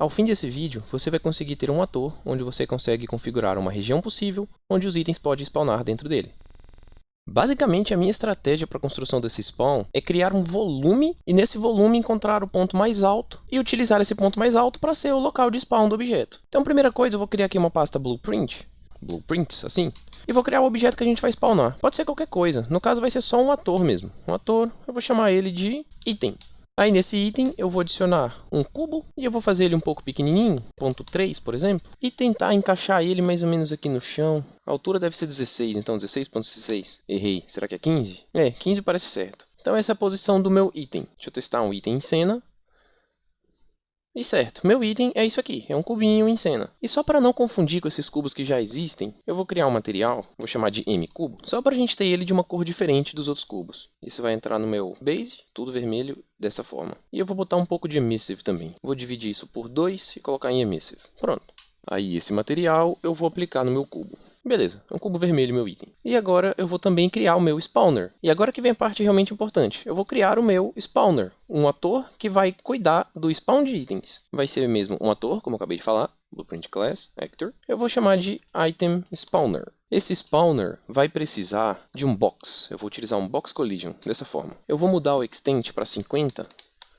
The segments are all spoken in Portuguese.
Ao fim desse vídeo, você vai conseguir ter um ator onde você consegue configurar uma região possível onde os itens podem spawnar dentro dele. Basicamente, a minha estratégia para a construção desse spawn é criar um volume e nesse volume encontrar o ponto mais alto e utilizar esse ponto mais alto para ser o local de spawn do objeto. Então, primeira coisa, eu vou criar aqui uma pasta blueprints, assim, e vou criar o objeto que a gente vai spawnar. Pode ser qualquer coisa, no caso vai ser só um ator mesmo. Um ator, eu vou chamar ele de item. Aí nesse item eu vou adicionar um cubo e eu vou fazer ele um pouco pequenininho, 0.3 por exemplo, e tentar encaixar ele mais ou menos aqui no chão. A altura deve ser 16, então 16.16. Errei, será que é 15? 15 parece certo. Então essa é a posição do meu item. Deixa eu testar um item em cena. E certo, meu item é isso aqui, é um cubinho em cena. E só para não confundir com esses cubos que já existem, eu vou criar um material, vou chamar de mcubo, só para a gente ter ele de uma cor diferente dos outros cubos. Isso vai entrar no meu base, tudo vermelho, dessa forma. E eu vou botar um pouco de emissive também. Vou dividir isso por 2 e colocar em emissive. Pronto. Aí esse material eu vou aplicar no meu cubo. Beleza, é um cubo vermelho meu item. E agora eu vou também criar o meu spawner. E agora que vem a parte realmente importante. Eu vou criar o meu spawner. Um ator que vai cuidar do spawn de itens. Vai ser mesmo um ator, como eu acabei de falar. Blueprint Class, Actor. Eu vou chamar de Item Spawner. Esse spawner vai precisar de um box. Eu vou utilizar um box collision, dessa forma. Eu vou mudar o extent para 50.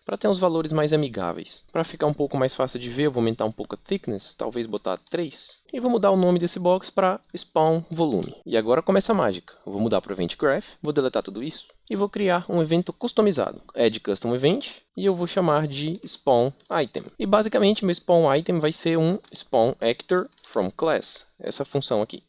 Para ter uns valores mais amigáveis. Para ficar um pouco mais fácil de ver, eu vou aumentar um pouco a thickness, talvez botar 3. E vou mudar o nome desse box para Spawn Volume. E agora começa a mágica. Eu vou mudar para o Event Graph, vou deletar tudo isso. E vou criar um evento customizado. Add Custom Event. E eu vou chamar de Spawn Item. E basicamente meu Spawn Item vai ser um Spawn Actor from Class. Essa função aqui.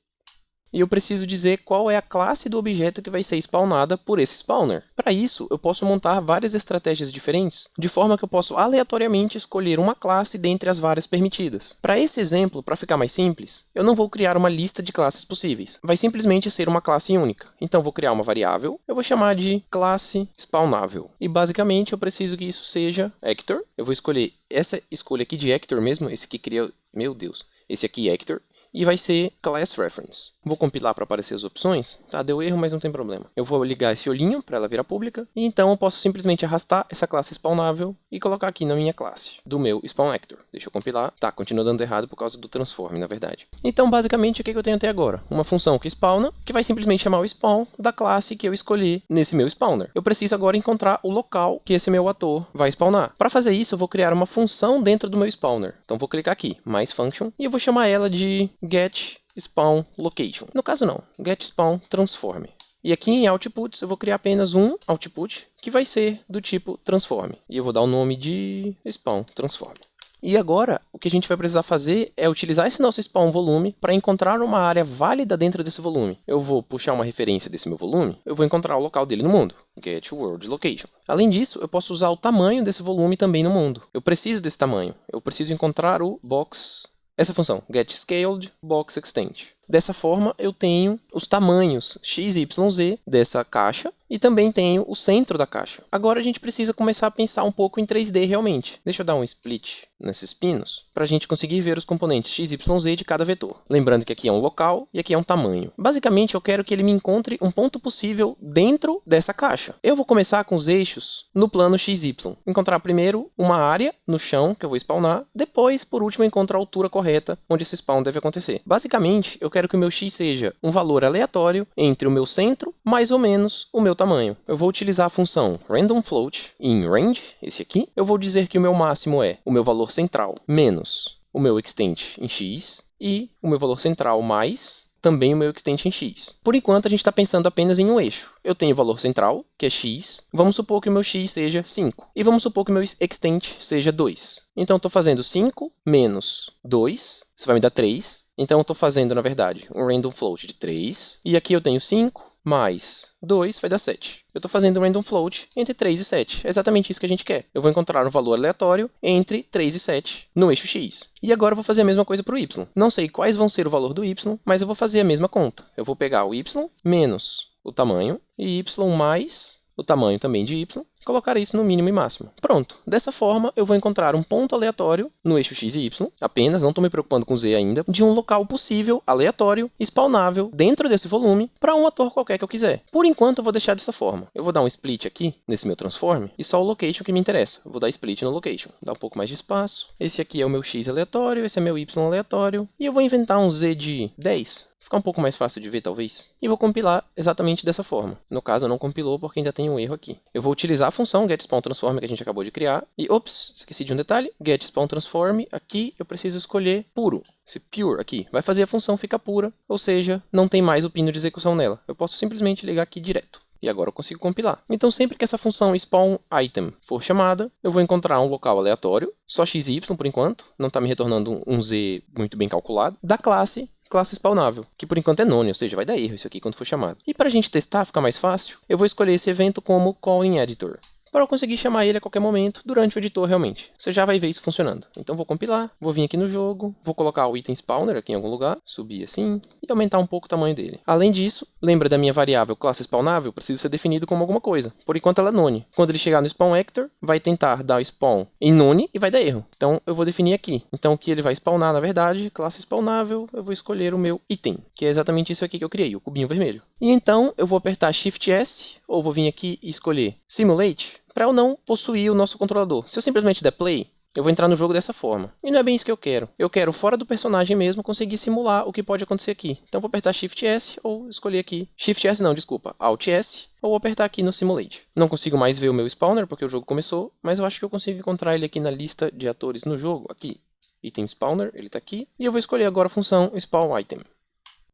E eu preciso dizer qual é a classe do objeto que vai ser spawnada por esse spawner. Para isso, eu posso montar várias estratégias diferentes, de forma que eu posso aleatoriamente escolher uma classe dentre as várias permitidas. Para esse exemplo, para ficar mais simples, eu não vou criar uma lista de classes possíveis. Vai simplesmente ser uma classe única. Então, vou criar uma variável, eu vou chamar de classe spawnável. E basicamente, eu preciso que isso seja Actor. Eu vou escolher essa escolha aqui de Actor mesmo, esse que cria... Meu Deus! Esse aqui é Actor. E vai ser Class Reference. Vou compilar para aparecer as opções. Tá, deu erro, mas não tem problema. Eu vou ligar esse olhinho para ela virar pública. E então eu posso simplesmente arrastar essa classe spawnável e colocar aqui na minha classe, do meu Spawn Actor. Deixa eu compilar. Tá, continua dando errado por causa do transform, na verdade. Então, basicamente, o que eu tenho até agora? Uma função que spawna, que vai simplesmente chamar o spawn da classe que eu escolhi nesse meu spawner. Eu preciso agora encontrar o local que esse meu ator vai spawnar. Para fazer isso, eu vou criar uma função dentro do meu spawner. Então, vou clicar aqui, mais function, e eu vou chamar ela de get spawn location. No caso não, get spawn transform. E aqui em outputs eu vou criar apenas um output que vai ser do tipo transform. E eu vou dar o nome de spawn transform. E agora, o que a gente vai precisar fazer é utilizar esse nosso spawn volume para encontrar uma área válida dentro desse volume. Eu vou puxar uma referência desse meu volume, eu vou encontrar o local dele no mundo. Get world location. Além disso, eu posso usar o tamanho desse volume também no mundo. Eu preciso desse tamanho. Eu preciso encontrar o box... Essa função, getScaledBoxExtent. Dessa forma, eu tenho os tamanhos x, y, z dessa caixa e também tenho o centro da caixa. Agora a gente precisa começar a pensar um pouco em 3D realmente. Deixa eu dar um split nesses pinos para a gente conseguir ver os componentes x, y, z de cada vetor. Lembrando que aqui é um local e aqui é um tamanho. Basicamente, eu quero que ele me encontre um ponto possível dentro dessa caixa. Eu vou começar com os eixos no plano x, y. Encontrar primeiro uma área no chão que eu vou spawnar. Depois, por último, eu encontro a altura correta onde esse spawn deve acontecer. Basicamente, eu quero que o meu x seja um valor aleatório entre o meu centro mais ou menos o meu tamanho. Eu vou utilizar a função randomFloat em range, esse aqui. Eu vou dizer que o meu máximo é o meu valor central menos o meu extent em x e o meu valor central mais também o meu extent em x. Por enquanto, a gente está pensando apenas em um eixo. Eu tenho o valor central, que é x. Vamos supor que o meu x seja 5. E vamos supor que o meu extent seja 2. Então, estou fazendo 5 menos 2. Isso vai me dar 3. Então, eu estou fazendo, na verdade, um random float de 3. E aqui eu tenho 5 mais 2 vai dar 7. Eu estou fazendo um random float entre 3 e 7. É exatamente isso que a gente quer. Eu vou encontrar um valor aleatório entre 3 e 7 no eixo x. E agora eu vou fazer a mesma coisa para o y. Não sei quais vão ser o valor do y, mas eu vou fazer a mesma conta. Eu vou pegar o y menos o tamanho e y mais o tamanho também de y, colocar isso no mínimo e máximo. Pronto, dessa forma eu vou encontrar um ponto aleatório no eixo x e y, apenas, não estou me preocupando com z ainda, de um local possível, aleatório, spawnável, dentro desse volume, para um ator qualquer que eu quiser. Por enquanto eu vou deixar dessa forma. Eu vou dar um split aqui, nesse meu transform, e só o location que me interessa. Eu vou dar split no location, dar um pouco mais de espaço. Esse aqui é o meu x aleatório, esse é meu y aleatório, e eu vou inventar um z de 10, ficar um pouco mais fácil de ver talvez, e vou compilar exatamente dessa forma. No caso, não compilou porque ainda tem um erro aqui. Eu vou utilizar a função getSpawnTransform que a gente acabou de criar, e ops, esqueci de um detalhe, getSpawnTransform, aqui eu preciso escolher puro. Esse pure aqui vai fazer a função ficar pura, ou seja, não tem mais o pino de execução nela. Eu posso simplesmente ligar aqui direto. E agora eu consigo compilar. Então, sempre que essa função spawnItem for chamada, eu vou encontrar um local aleatório, só x e y por enquanto, não está me retornando um z muito bem calculado, da classe spawnável, que por enquanto é none, ou seja, vai dar erro isso aqui quando for chamado. E para a gente testar, ficar mais fácil, eu vou escolher esse evento como callingEditor, para eu conseguir chamar ele a qualquer momento durante o editor realmente. Você já vai ver isso funcionando. Então vou compilar, vou vir aqui no jogo, vou colocar o item spawner aqui em algum lugar, subir assim e aumentar um pouco o tamanho dele. Além disso, lembra da minha variável classe spawnável? Precisa ser definido como alguma coisa. Por enquanto ela é none. Quando ele chegar no spawn actor, vai tentar dar o spawn em none e vai dar erro. Então eu vou definir aqui. Então o que ele vai spawnar na verdade, classe spawnável, eu vou escolher o meu item, que é exatamente isso aqui que eu criei, o cubinho vermelho. E então eu vou apertar Shift S, ou vou vir aqui e escolher Simulate, para eu não possuir o nosso controlador. Se eu simplesmente der play, eu vou entrar no jogo dessa forma. E não é bem isso que eu quero. Eu quero, fora do personagem mesmo, conseguir simular o que pode acontecer aqui. Então vou apertar Shift S, ou escolher aqui... Shift S não, desculpa. Alt S, ou apertar aqui no Simulate. Não consigo mais ver o meu spawner, porque o jogo começou, mas eu acho que eu consigo encontrar ele aqui na lista de atores no jogo. Aqui, item spawner, ele está aqui. E eu vou escolher agora a função SpawnItem.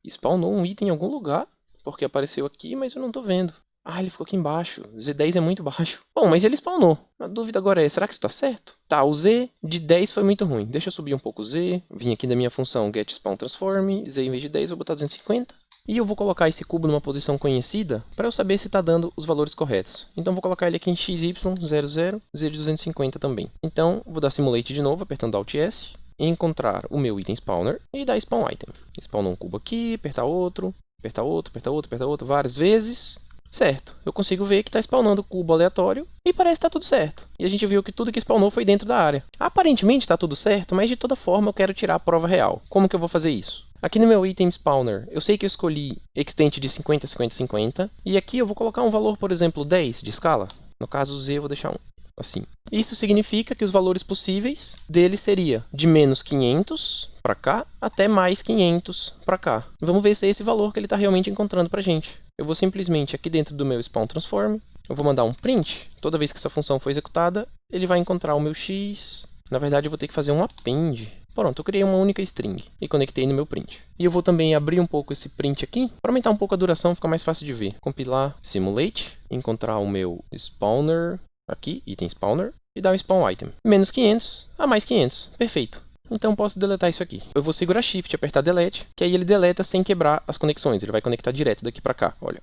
Spawnou um item em algum lugar, porque apareceu aqui, mas eu não estou vendo. Ah, ele ficou aqui embaixo. Z10 é muito baixo. Bom, mas ele spawnou. A dúvida agora é, será que isso está certo? Tá, o Z de 10 foi muito ruim. Deixa eu subir um pouco o Z. Vim aqui da minha função getSpawnTransform. Z em vez de 10 eu vou botar 250. E eu vou colocar esse cubo numa posição conhecida para eu saber se está dando os valores corretos. Então vou colocar ele aqui em XY00, Z de 250 também. Então vou dar Simulate de novo, apertando Alt S. Encontrar o meu item spawner e dar SpawnItem. Spawnou um cubo aqui, apertar outro, apertar outro, apertar outro, apertar outro, várias vezes. Certo, eu consigo ver que está spawnando cubo aleatório e parece que está tudo certo. E a gente viu que tudo que spawnou foi dentro da área. Aparentemente está tudo certo, mas de toda forma eu quero tirar a prova real. Como que eu vou fazer isso? Aqui no meu item spawner, eu sei que eu escolhi extent de 50, 50, 50. E aqui eu vou colocar um valor, por exemplo, 10 de escala. No caso Z eu vou deixar 1. Assim. Isso significa que os valores possíveis dele seria de menos 500 para cá até mais 500 para cá. Vamos ver se é esse valor que ele está realmente encontrando para a gente. Eu vou simplesmente aqui dentro do meu SpawnTransform, eu vou mandar um print. Toda vez que essa função for executada, ele vai encontrar o meu x. Na verdade, eu vou ter que fazer um append. Pronto, eu criei uma única string e conectei no meu print. E eu vou também abrir um pouco esse print aqui, para aumentar um pouco a duração, fica mais fácil de ver. Compilar, simulate, encontrar o meu spawner, aqui, item spawner, e dar um SpawnItem. Menos 500 a mais 500. Perfeito. Então posso deletar isso aqui. Eu vou segurar Shift e apertar Delete, que aí ele deleta sem quebrar as conexões. Ele vai conectar direto daqui para cá, olha.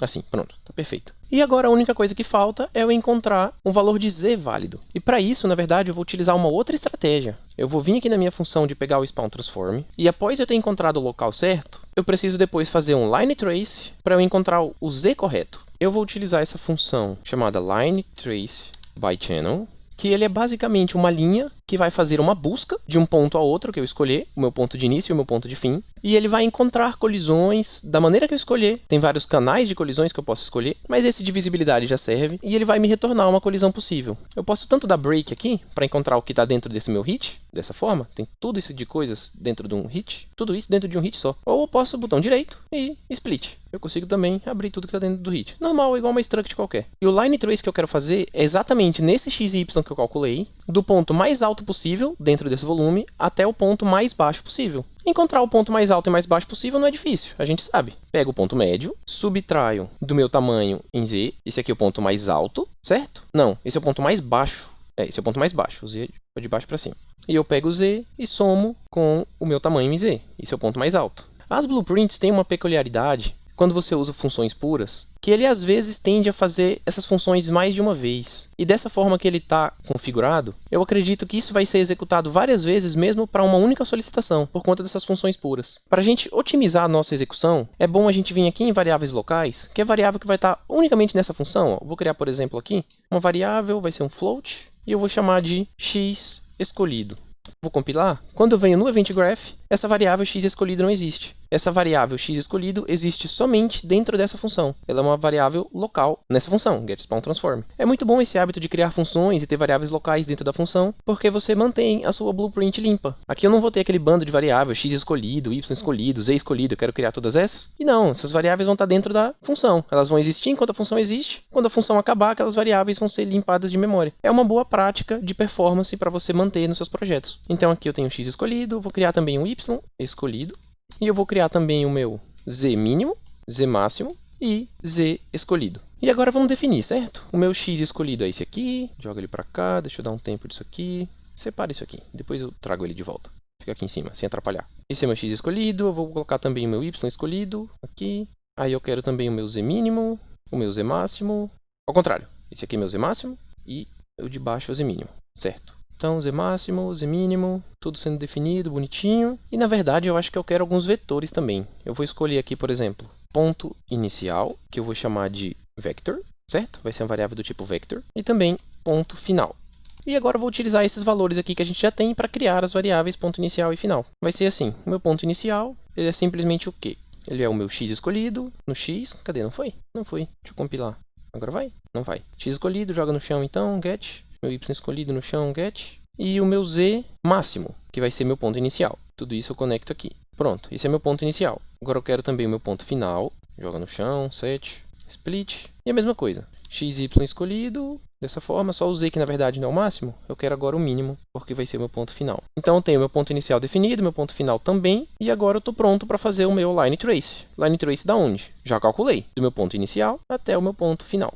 Assim, pronto, tá perfeito. E agora a única coisa que falta é eu encontrar um valor de Z válido. E para isso, na verdade, eu vou utilizar uma outra estratégia. Eu vou vir aqui na minha função de pegar o SpawnTransform, e após eu ter encontrado o local certo, eu preciso depois fazer um lineTrace para eu encontrar o Z correto. Eu vou utilizar essa função chamada lineTraceByChannel, que ele é basicamente uma linha que vai fazer uma busca de um ponto a outro que eu escolher, o meu ponto de início e o meu ponto de fim, e ele vai encontrar colisões da maneira que eu escolher. Tem vários canais de colisões que eu posso escolher, mas esse de visibilidade já serve, e ele vai me retornar uma colisão possível. Eu posso tanto dar break aqui, para encontrar o que está dentro desse meu hit, dessa forma, tem tudo isso de coisas dentro de um hit, tudo isso dentro de um hit só. Ou eu posso botão direito e split. Eu consigo também abrir tudo que está dentro do hit. Normal, igual uma struct qualquer. E o line trace que eu quero fazer é exatamente nesse x e y que eu calculei, do ponto mais alto possível, dentro desse volume, até o ponto mais baixo possível. Encontrar o ponto mais alto e mais baixo possível não é difícil, a gente sabe. Pego o ponto médio, subtraio do meu tamanho em z, esse aqui é o ponto mais alto, certo? Não, esse é o ponto mais baixo. Esse é o ponto mais baixo, o z é de baixo para cima. E eu pego o z e somo com o meu tamanho em z, esse é o ponto mais alto. As blueprints têm uma peculiaridade, quando você usa funções puras, que ele às vezes tende a fazer essas funções mais de uma vez. E dessa forma que ele está configurado, eu acredito que isso vai ser executado várias vezes mesmo para uma única solicitação, por conta dessas funções puras. Para a gente otimizar a nossa execução, é bom a gente vir aqui em variáveis locais, que é a variável que vai estar unicamente nessa função. Vou criar, por exemplo, aqui uma variável, vai ser um float, e eu vou chamar de x escolhido. Vou compilar. Quando eu venho no Event Graph, essa variável x escolhido não existe. Essa variável x escolhido existe somente dentro dessa função. Ela é uma variável local nessa função, getSpawnTransform. É muito bom esse hábito de criar funções e ter variáveis locais dentro da função, porque você mantém a sua blueprint limpa. Aqui eu não vou ter aquele bando de variáveis, x escolhido, y escolhido, z escolhido, eu quero criar todas essas. E não, essas variáveis vão estar dentro da função. Elas vão existir enquanto a função existe. Quando a função acabar, aquelas variáveis vão ser limpadas de memória. É uma boa prática de performance para você manter nos seus projetos. Então aqui eu tenho x escolhido, vou criar também um y escolhido. E eu vou criar também o meu z mínimo, z máximo e z escolhido. E agora vamos definir, certo? O meu x escolhido é esse aqui, joga ele para cá, deixa eu dar um tempo disso aqui, separa isso aqui, depois eu trago ele de volta. Fica aqui em cima, sem atrapalhar. Esse é o meu x escolhido, eu vou colocar também o meu y escolhido aqui. Aí eu quero também o meu z mínimo, o meu z máximo. Ao contrário, esse aqui é meu z máximo e o de baixo é o z mínimo, certo? Então, z máximo, z mínimo, tudo sendo definido, bonitinho. E, na verdade, eu acho que eu quero alguns vetores também. Eu vou escolher aqui, por exemplo, ponto inicial, que eu vou chamar de vector, certo? Vai ser uma variável do tipo vector. E também ponto final. E agora eu vou utilizar esses valores aqui que a gente já tem para criar as variáveis ponto inicial e final. Vai ser assim, o meu ponto inicial, ele é simplesmente o quê? Ele é o meu x escolhido, no x, cadê? Não foi? Não foi. Deixa eu compilar. Agora vai? Não vai. X escolhido, joga no chão então, get. Meu y escolhido no chão, get. E o meu z máximo, que vai ser meu ponto inicial. Tudo isso eu conecto aqui. Pronto, esse é meu ponto inicial. Agora eu quero também o meu ponto final. Joga no chão, set, split. E a mesma coisa. x, y escolhido. Dessa forma, só o z que na verdade não é o máximo. Eu quero agora o mínimo, porque vai ser o meu ponto final. Então eu tenho meu ponto inicial definido, meu ponto final também. E agora eu estou pronto para fazer o meu line trace. Line trace da onde? Já calculei. Do meu ponto inicial até o meu ponto final.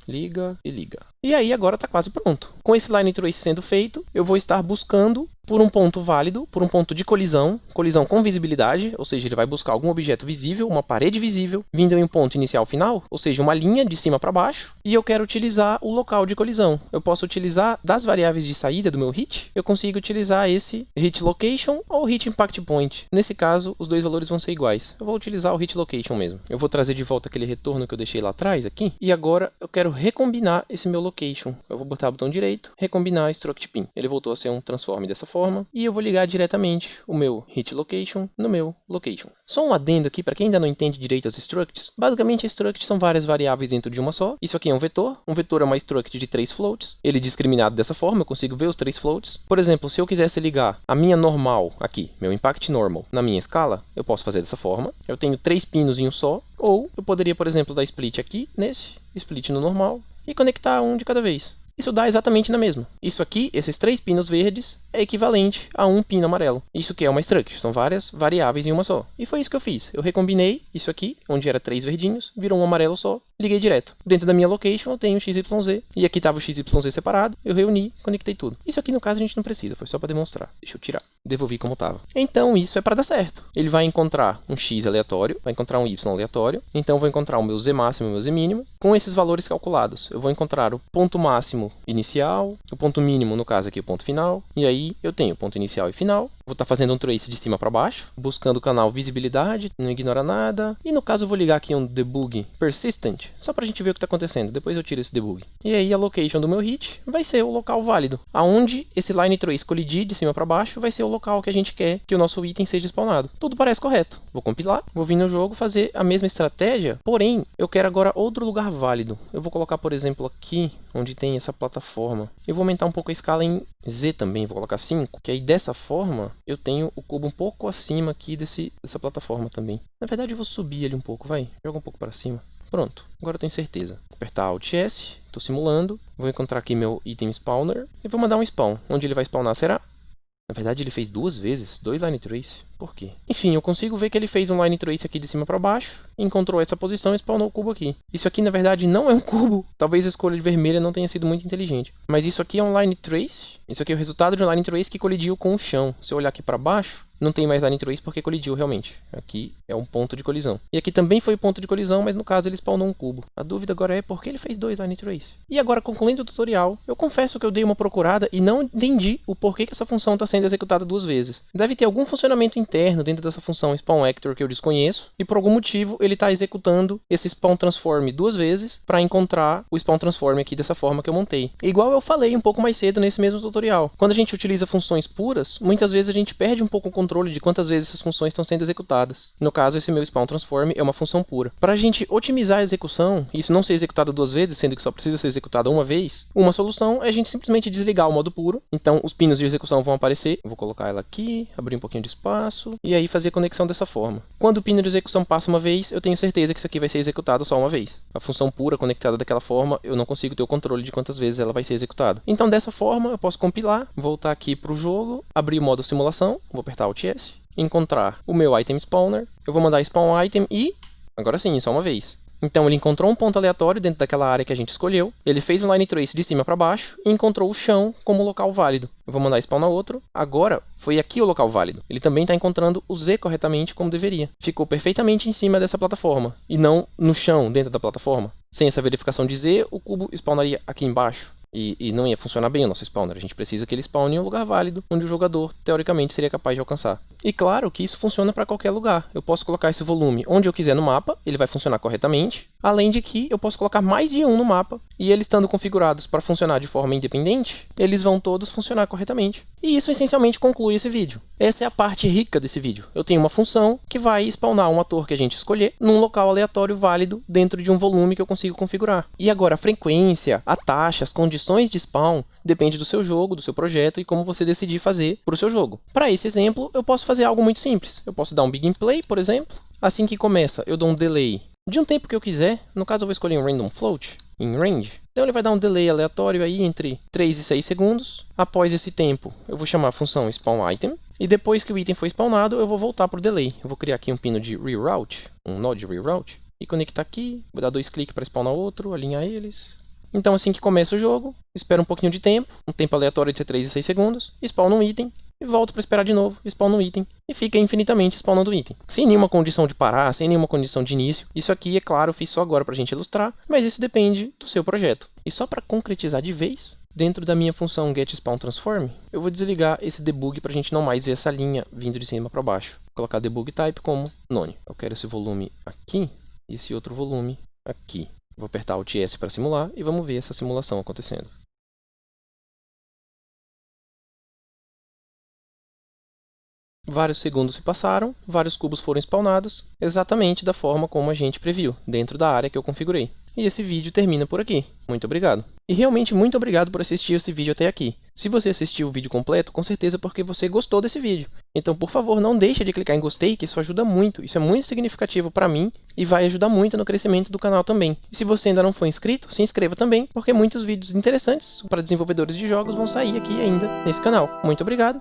Liga e liga. E aí agora está quase pronto. Com esse line trace sendo feito, eu vou estar buscando por um ponto válido, por um ponto de colisão, colisão com visibilidade, ou seja, ele vai buscar algum objeto visível, uma parede visível, vindo em um ponto inicial final, ou seja, uma linha de cima para baixo, e eu quero utilizar o local de colisão. Eu posso utilizar das variáveis de saída do meu hit, eu consigo utilizar esse hit location ou hit impact point. Nesse caso, os dois valores vão ser iguais. Eu vou utilizar o hit location mesmo. Eu vou trazer de volta aquele retorno que eu deixei lá atrás, aqui, e agora eu quero recombinar esse meu location. Eu vou botar o botão direito, recombinar struct pin. Ele voltou a ser um transform dessa forma, e eu vou ligar diretamente o meu hit location no meu location. Só um adendo aqui para quem ainda não entende direito as structs. Basicamente, structs são várias variáveis dentro de uma só. Isso aqui é um vetor. Um vetor é uma struct de 3 floats. Ele é discriminado dessa forma, eu consigo ver os 3 floats. Por exemplo, se eu quisesse ligar a minha normal aqui, meu impact normal, na minha escala, eu posso fazer dessa forma. Eu tenho 3 pinos em um só. Ou eu poderia, por exemplo, dar split aqui, nesse, split no normal, e conectar um de cada vez. Isso dá exatamente na mesma. Isso aqui, esses 3 pinos verdes, é equivalente a um pino amarelo. Isso que é uma struct, são várias variáveis em uma só. E foi isso que eu fiz. Eu recombinei isso aqui, onde era 3 verdinhos, virou um amarelo só, liguei direto. Dentro da minha location eu tenho XYZ, e aqui estava o XYZ separado, eu reuni, conectei tudo. Isso aqui no caso a gente não precisa, foi só para demonstrar. Deixa eu tirar, devolvi como estava. Então isso é para dar certo. Ele vai encontrar um X aleatório, vai encontrar um Y aleatório, então eu vou encontrar o meu Z máximo e o meu Z mínimo. Com esses valores calculados, eu vou encontrar o ponto máximo inicial, o ponto mínimo, no caso aqui o ponto final, e aí eu tenho ponto inicial e final. Vou estar fazendo um trace de cima para baixo, buscando o canal visibilidade, não ignora nada, e no caso eu vou ligar aqui um debug persistent, só para a gente ver o que está acontecendo, depois eu tiro esse debug. E aí a location do meu hit vai ser o local válido, aonde esse line trace colidir de cima para baixo vai ser o local que a gente quer que o nosso item seja spawnado. Tudo parece correto. Vou compilar, vou vir no jogo fazer a mesma estratégia, porém eu quero agora outro lugar válido. Eu vou colocar, por exemplo, aqui, onde tem essa plataforma. Eu vou aumentar um pouco a escala em Z também, vou colocar 5, que aí dessa forma eu tenho o cubo um pouco acima aqui dessa plataforma também. Na verdade eu vou subir ele um pouco, vai, joga um pouco para cima. Pronto, agora eu tenho certeza. Apertar Alt S, estou simulando, vou encontrar aqui meu item spawner e vou mandar um spawn. Onde ele vai spawnar será? Na verdade ele fez 2 vezes, 2 line trace. Por quê? Enfim, eu consigo ver que ele fez um line trace aqui de cima para baixo, encontrou essa posição e spawnou o cubo aqui. Isso aqui na verdade não é um cubo, talvez a escolha de vermelha não tenha sido muito inteligente. Mas isso aqui é um line trace, isso aqui é o resultado de um line trace que colidiu com o chão. Se eu olhar aqui para baixo, não tem mais line trace porque colidiu realmente. Aqui é um ponto de colisão. E aqui também foi o ponto de colisão, mas no caso ele spawnou um cubo. A dúvida agora é por que ele fez 2 Line Trace. E agora, concluindo o tutorial, eu confesso que eu dei uma procurada e não entendi o porquê que essa função está sendo executada 2 vezes. Deve ter algum funcionamento interno dentro dessa função spawn actor que eu desconheço, e por algum motivo ele está executando esse spawn transform 2 vezes para encontrar o spawn transform aqui dessa forma que eu montei. Igual eu falei um pouco mais cedo nesse mesmo tutorial. Quando a gente utiliza funções puras, muitas vezes a gente perde um pouco o controle de quantas vezes essas funções estão sendo executadas. No caso, esse meu spawn transform é uma função pura. Para a gente otimizar a execução, e isso não ser executado 2 vezes, sendo que só precisa ser executado uma vez, uma solução é a gente simplesmente desligar o modo puro. Então os pinos de execução vão aparecer. Eu vou colocar ela aqui, abrir um pouquinho de espaço, e aí fazer a conexão dessa forma. Quando o pino de execução passa uma vez, eu tenho certeza que isso aqui vai ser executado só uma vez. A função pura conectada daquela forma, eu não consigo ter o controle de quantas vezes ela vai ser executada. Então dessa forma, eu posso compilar, voltar aqui para o jogo, abrir o modo simulação, vou apertar Alt S, encontrar o meu item spawner, eu vou mandar spawn item e, agora sim, só uma vez. Então ele encontrou um ponto aleatório dentro daquela área que a gente escolheu, ele fez um line trace de cima para baixo e encontrou o chão como local válido. Eu vou mandar spawnar outro. Agora foi aqui o local válido. Ele também está encontrando o Z corretamente como deveria. Ficou perfeitamente em cima dessa plataforma e não no chão dentro da plataforma. Sem essa verificação de Z, o cubo spawnaria aqui embaixo. E não ia funcionar bem o nosso spawner. A gente precisa que ele spawne em um lugar válido, onde o jogador, teoricamente, seria capaz de alcançar. E claro que isso funciona para qualquer lugar. Eu posso colocar esse volume onde eu quiser no mapa, ele vai funcionar corretamente. Além de que eu posso colocar mais de um no mapa, e eles estando configurados para funcionar de forma independente, eles vão todos funcionar corretamente. E isso essencialmente conclui esse vídeo. Essa é a parte rica desse vídeo. Eu tenho uma função que vai spawnar um ator que a gente escolher num local aleatório válido dentro de um volume que eu consigo configurar. E agora a frequência, a taxa, as condições de spawn depende do seu jogo, do seu projeto e como você decidir fazer para o seu jogo. Para esse exemplo, eu posso fazer algo muito simples. Eu posso dar um begin play, por exemplo. Assim que começa, eu dou um delay de um tempo que eu quiser. No caso, eu vou escolher um random float em range. Então ele vai dar um delay aleatório aí entre 3 e 6 segundos. Após esse tempo, eu vou chamar a função spawn item. E depois que o item foi spawnado, eu vou voltar para o delay. Eu vou criar aqui um pino de reroute, um node reroute, e conectar aqui. Vou dar 2 cliques para spawnar outro, alinhar eles. Então assim que começa o jogo, espera um pouquinho de tempo, um tempo aleatório entre 3 e 6 segundos, spawna um item, e volto para esperar de novo, spawna um item, e fica infinitamente spawnando o item. Sem nenhuma condição de parar, sem nenhuma condição de início. Isso aqui, é claro, eu fiz só agora para a gente ilustrar, mas isso depende do seu projeto. E só para concretizar de vez, dentro da minha função getSpawnTransform, eu vou desligar esse debug para a gente não mais ver essa linha vindo de cima para baixo. Vou colocar debug type como none. Eu quero esse volume aqui e esse outro volume aqui. Vou apertar Alt S para simular e vamos ver essa simulação acontecendo. Vários segundos se passaram, vários cubos foram spawnados, exatamente da forma como a gente previu, dentro da área que eu configurei. E esse vídeo termina por aqui. Muito obrigado. E realmente muito obrigado por assistir esse vídeo até aqui. Se você assistiu o vídeo completo, com certeza porque você gostou desse vídeo. Então, por favor, não deixe de clicar em gostei, que isso ajuda muito. Isso é muito significativo para mim e vai ajudar muito no crescimento do canal também. E se você ainda não for inscrito, se inscreva também, porque muitos vídeos interessantes para desenvolvedores de jogos vão sair aqui ainda nesse canal. Muito obrigado!